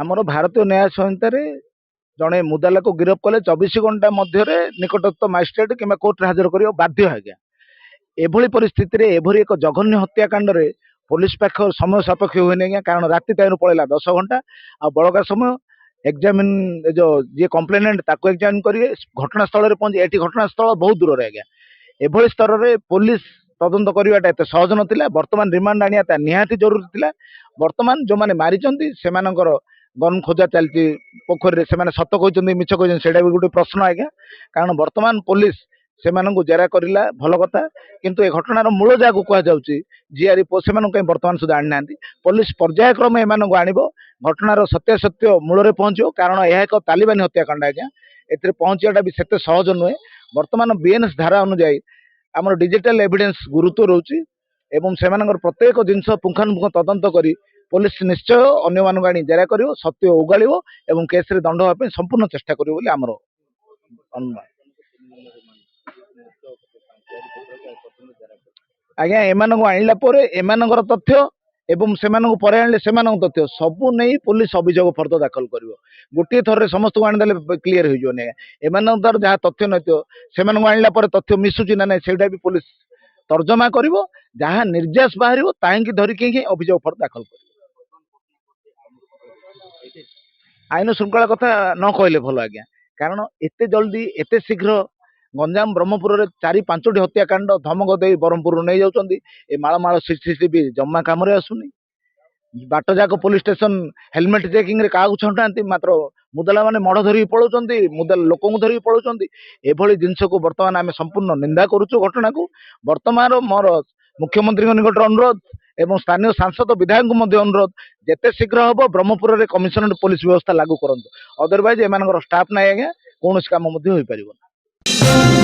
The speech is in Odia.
ଆମର ଭାରତୀୟ ନ୍ୟାୟ ସଂହିତାରେ ଜଣେ ମୁଦାଲାକୁ ଗିରଫ କଲେ 24 ଘଣ୍ଟା ମଧ୍ୟରେ ନିକଟସ୍ଥ ମାଜିଷ୍ଟ୍ରେଟ କିମ୍ବା କୋର୍ଟରେ ହାଜର କରିବା ବାଧ୍ୟ ଆଜ୍ଞା। ଏଭଳି ପରିସ୍ଥିତିରେ ଏଭଳି ଏକ ଜଘନ୍ୟ ହତ୍ୟାକାଣ୍ଡରେ ପୋଲିସ ପାଖ ସମୟ ସାପେକ୍ଷ ହୁଏନି ଆଜ୍ଞା, କାରଣ ରାତି ଟାଇମରୁ ପଳେଇଲା 10 ଘଣ୍ଟା ଆଉ ବଳକା ସମୟ ଏକ୍ସାମିନ ଯୋଉ ଯିଏ କମ୍ପ୍ଲେନେଣ୍ଟ ତାକୁ ଏକ୍ସାମିନ କରିବେ, ଘଟଣାସ୍ଥଳରେ ପହଞ୍ଚି ଏଠି ଘଟଣାସ୍ଥଳ ବହୁତ ଦୂରରେ ଆଜ୍ଞା। ଏଭଳି ସ୍ତରରେ ପୋଲିସ ତଦନ୍ତ କରିବାଟା ଏତେ ସହଜ ନଥିଲା। ବର୍ତ୍ତମାନ ରିମାଣ୍ଡ ଆଣିବା ନିହାତି ଜରୁରୀ ଥିଲା। ବର୍ତ୍ତମାନ ଯୋଉମାନେ ମାରିଛନ୍ତି ସେମାନଙ୍କର ଗନ୍ ଖୋଜା ଚାଲିଛି ପୋଖରୀରେ, ସେମାନେ ସତ କହିଛନ୍ତି ମିଛ କହିଛନ୍ତି ସେଇଟା ବି ଗୋଟେ ପ୍ରଶ୍ନ ଆଜ୍ଞା। କାରଣ ବର୍ତ୍ତମାନ ପୋଲିସ ସେମାନଙ୍କୁ ଜେରା କରିଲା ଭଲ କଥା, କିନ୍ତୁ ଏ ଘଟଣାର ମୂଳ ଯାହାକୁ କୁହାଯାଉଛି ଜିଆରି ସେମାନଙ୍କୁ କାହିଁ ବର୍ତ୍ତମାନ ସୁଦ୍ଧା ଆଣିନାହାନ୍ତି। ପୋଲିସ ପର୍ଯ୍ୟାୟକ୍ରମେ ଏମାନଙ୍କୁ ଆଣିବ, ଘଟଣାର ସତ୍ୟାସତ୍ୟ ମୂଳରେ ପହଞ୍ଚିବ, କାରଣ ଏହା ଏକ ତାଲିବାନୀ ହତ୍ୟାକାଣ୍ଡ ଆଜ୍ଞା। ଏଥିରେ ପହଞ୍ଚିବାଟା ବି ସେତେ ସହଜ ନୁହେଁ। ବର୍ତ୍ତମାନ ବିଏନ୍ଏସ୍ ଧାରା ଅନୁଯାୟୀ ଆମର ଡିଜିଟାଲ ଏଭିଡେନ୍ସ ଗୁରୁତ୍ୱ ରହୁଛି ଏବଂ ସେମାନଙ୍କର ପ୍ରତ୍ୟେକ ଜିନିଷ ପୁଙ୍ଖାନୁପୁଙ୍ଖ ତଦନ୍ତ କରି ପୋଲିସ ନିଶ୍ଚୟ ଅନ୍ୟମାନଙ୍କୁ ଆଣି ଜେରା କରିବ, ସତ୍ୟ ଉଗାଳିବ ଏବଂ କେସରେ ଦଣ୍ଡ ହେବା ପାଇଁ ସମ୍ପୂର୍ଣ୍ଣ ଚେଷ୍ଟା କରିବ ବୋଲି ଆମର ଅନୁମାନ। ଆଜ୍ଞା ଏମାନଙ୍କୁ ଆଣିଲା ପରେ ଏମାନଙ୍କର ତଥ୍ୟ ଏବଂ ସେମାନଙ୍କୁ ପରେ ଆଣିଲେ ସେମାନଙ୍କ ତଥ୍ୟ ସବୁ ନେଇ ପୋଲିସ ଅଭିଯୋଗ ଫର୍ଦ୍ଦ ଦାଖଲ କରିବ। ଗୋଟିଏ ଥରରେ ସମସ୍ତଙ୍କୁ ଆଣିଦେଲେ କ୍ଲିୟର ହେଇଯିବନି ଆଜ୍ଞା। ଏମାନଙ୍କର ଯାହା ତଥ୍ୟ ନଥିବ ସେମାନଙ୍କୁ ଆଣିଲା ପରେ ତଥ୍ୟ ମିଶୁଛି ନା ନାହିଁ ସେଇଟା ବି ପୋଲିସ ତର୍ଜମା କରିବ। ଯାହା ନିର୍ଯାସ ବାହାରିବ ତାହିଁକି ଧରିକି ହିଁ ଅଭିଯୋଗ ଫର୍ଦ୍ଦ ଦାଖଲ କରିବ। ଆଇନ ଶୃଙ୍ଖଳା କଥା ନ କହିଲେ ଭଲ ଆଜ୍ଞା, କାରଣ ଏତେ ଜଲ୍ଦି ଏତେ ଶୀଘ୍ର ଗଞ୍ଜାମ ବ୍ରହ୍ମପୁରରେ 4-5ଟି ହତ୍ୟାକାଣ୍ଡ ଧମକ ଦେଇ ବ୍ରହ୍ମପୁରରୁ ନେଇଯାଉଛନ୍ତି। ଏ ମାଳମାଳ ସିସିଟିଭି ଜମା କାମରେ ଆସୁନି। ବାଟଯାକ ପୋଲିସ ଷ୍ଟେସନ ହେଲମେଟ ଚେକିଂ ରେ କାହାକୁ ଛୁଣ୍ଟାନ୍ତି, ମାତ୍ର ମୁଦାଲା ମାନେ ମଢ ଧରିକି ପଳାଉଛନ୍ତି, ମୁଦାଲା ଲୋକଙ୍କୁ ଧରିକି ପଳାଉଛନ୍ତି। ଏଭଳି ଜିନିଷକୁ ବର୍ତ୍ତମାନ ଆମେ ସମ୍ପୂର୍ଣ୍ଣ ନିନ୍ଦା କରୁଛୁ ଘଟଣାକୁ। ବର୍ତ୍ତମାନ ମୋର ମୁଖ୍ୟମନ୍ତ୍ରୀଙ୍କ ନିକଟରେ ଅନୁରୋଧ ଏବଂ ସ୍ଥାନୀୟ ସାଂସଦ ବିଧାୟକଙ୍କୁ ମଧ୍ୟ ଅନୁରୋଧ, ଯେତେ ଶୀଘ୍ର ହବ ବ୍ରହ୍ମପୁରରେ କମିଶନରେଟ ପୋଲିସ ବ୍ୟବସ୍ଥା ଲାଗୁ କରନ୍ତୁ। ଅଦରୱାଇଜ ଏମାନଙ୍କର ଷ୍ଟାଫ ନାହିଁ ଆଜ୍ଞା, କୌଣସି କାମ ମଧ୍ୟ ହୋଇପାରିବ ନାହିଁ।